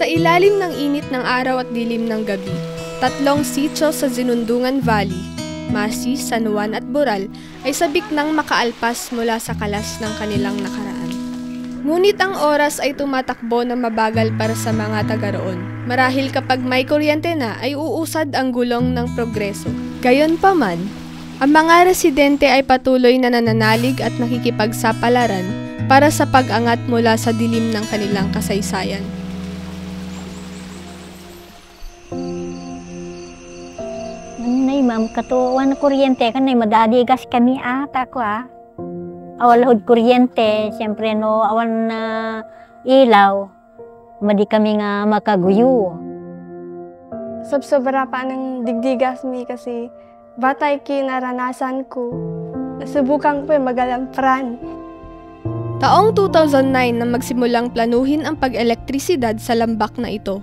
Sa ilalim ng init ng araw at dilim ng gabi, tatlong sitio sa Zinundungan Valley, Masi, San Juan at Boral ay sabik nang makaalpas mula sa kalas ng kanilang nakaraan. Ngunit ang oras ay tumatakbo na mabagal para sa mga taga roon. Marahil kapag may kuryente na ay uusad ang gulong ng progreso. Gayunpaman, ang mga residente ay patuloy na nananalig at nakikipagsapalaran para sa pag-angat mula sa dilim ng kanilang kasaysayan. Nay ma'am, katuwan kuryente ka na madadigas kami ata ko awalhod kuryente, siyempre no awan na ilaw, madi kami nga makaguyo. Sobra pa ng digdigas mi kasi batay kinaranasan ko. Nasubukan ko magalampran. Taong 2009 na magsimulang planuhin ang pag-elektrisidad sa lambak na ito.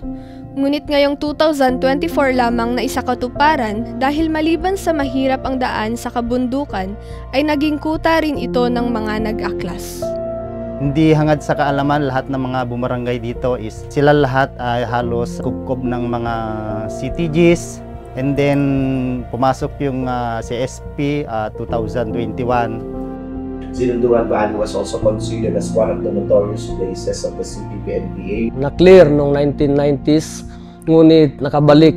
Ngunit ngayong 2024 lamang na isakatuparan dahil maliban sa mahirap ang daan sa kabundukan ay naging kuta rin ito ng mga nag-aklas. Hindi hangad sa kaalaman, lahat ng mga bumarangay dito is sila lahat ay halos kubkob ng mga CTGs, and then pumasok yung CSP 2021. Zinundungan Valley was also considered as one of the notorious places of the CPP-NPA. Na-clear noong 1990s, ngunit nakabalik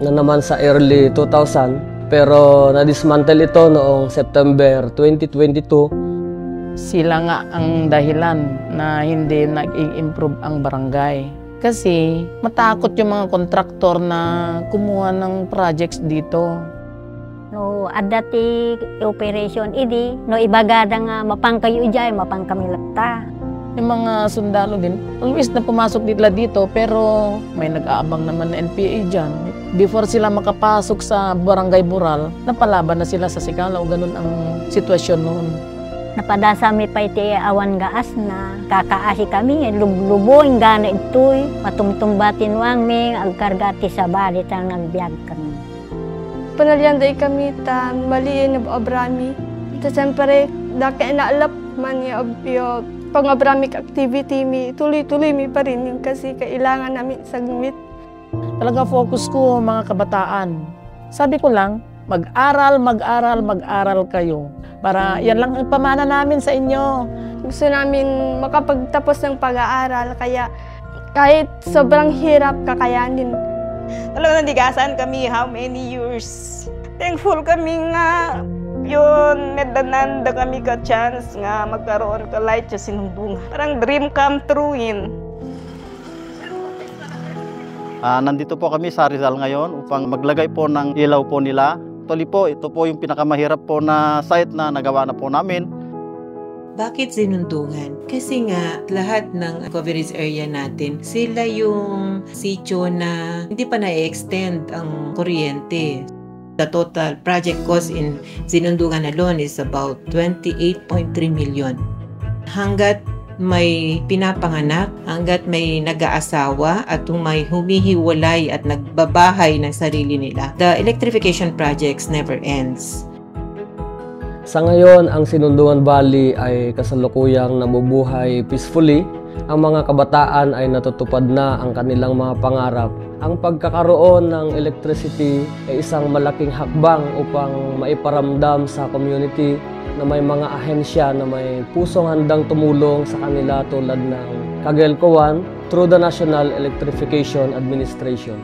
na naman sa early 2000, pero na-dismantle ito noong September 2022. Sila nga ang dahilan na hindi nag-i-improve ang barangay. Kasi matakot yung mga kontraktor na kumuha ng projects dito. No, adati operation idi, no ibagada nga mapangkayo ijay, mapangkamilata. Yung mga sundalo din, always na pumasok dito pero may nag-aabang naman na NPA dyan. Before sila makapasok sa Barangay Boral, napalaban na sila sa Sigalao, ganun ang sitwasyon noon. Napadasa mi pa iti awan gaas na kakaasi kami, lublubo, ingana ito'y, matumtumbatin wang mi, agkargati sa balit ang nagbiag kami. Panalyanday kami tan maliin na abrami. Siyempre, dake naalap man yung pang-abramik activity mi, tuloy-tuloy mi pa rin yung kasi kailangan namin sagmit. Talaga focus ko mga kabataan. Sabi ko lang, mag-aral, mag-aral, mag-aral kayo. Para yan lang ang pamana namin sa inyo. Gusto namin makapagtapos ng pag-aaral, kaya kahit sobrang hirap kakayanin. Talagang nandigasan kami how many years. Thankful kami nga yun, medananda kami ka chance nga magkaroon ka light sa Zinundungan. Parang dream come true yun. Nandito po kami sa Rizal ngayon upang maglagay po ng ilaw po nila. Actually po, ito po yung pinakamahirap po na site na nagawa na po namin. Bakit Zinundungan? Kasi nga lahat ng coverage area natin, sila yung sitio na hindi pa na-extend ang kuryente. The total project cost in Zinundungan alone is about 28.3 million. Hanggat may pinapanganak, hanggat may nag-aasawa at may humihiwalay at nagbabahay ng sarili nila, the electrification projects never ends. Sa ngayon, ang Zinundungan Valley ay kasalukuyang nabubuhay peacefully. Ang mga kabataan ay natutupad na ang kanilang mga pangarap. Ang pagkakaroon ng electricity ay isang malaking hakbang upang maiparamdam sa community na may mga ahensya na may pusong handang tumulong sa kanila tulad ng Cogelco 1 through the National Electrification Administration.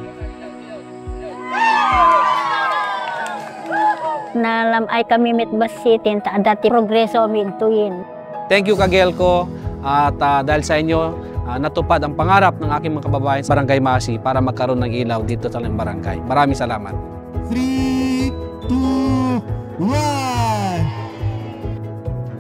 Nalam ay kami mitbasitin ta dati progreso mintuin. Thank you Cogelco at dahil sa inyo natupad ang pangarap ng aking mga kababayan sa Barangay Masi para magkaroon ng ilaw dito sa barangay. Maraming salamat. 3, 2, 1.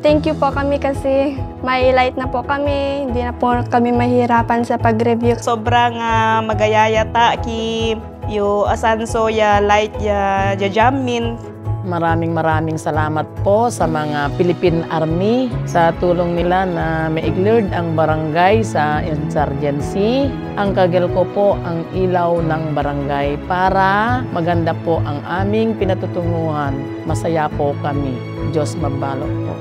Thank you po kami kasi may light na po kami, hindi na po kami mahirapan sa pag-review. Sobrang magayayata ki yung asanso ya light ya jajamin. Maraming salamat po sa mga Philippine Army sa tulong nila na ma-cleared ang barangay sa insurgency. Ang Cogelco po ang ilaw ng barangay para maganda po ang aming pinatutunguhan. Masaya po kami. Diyos mabalot po.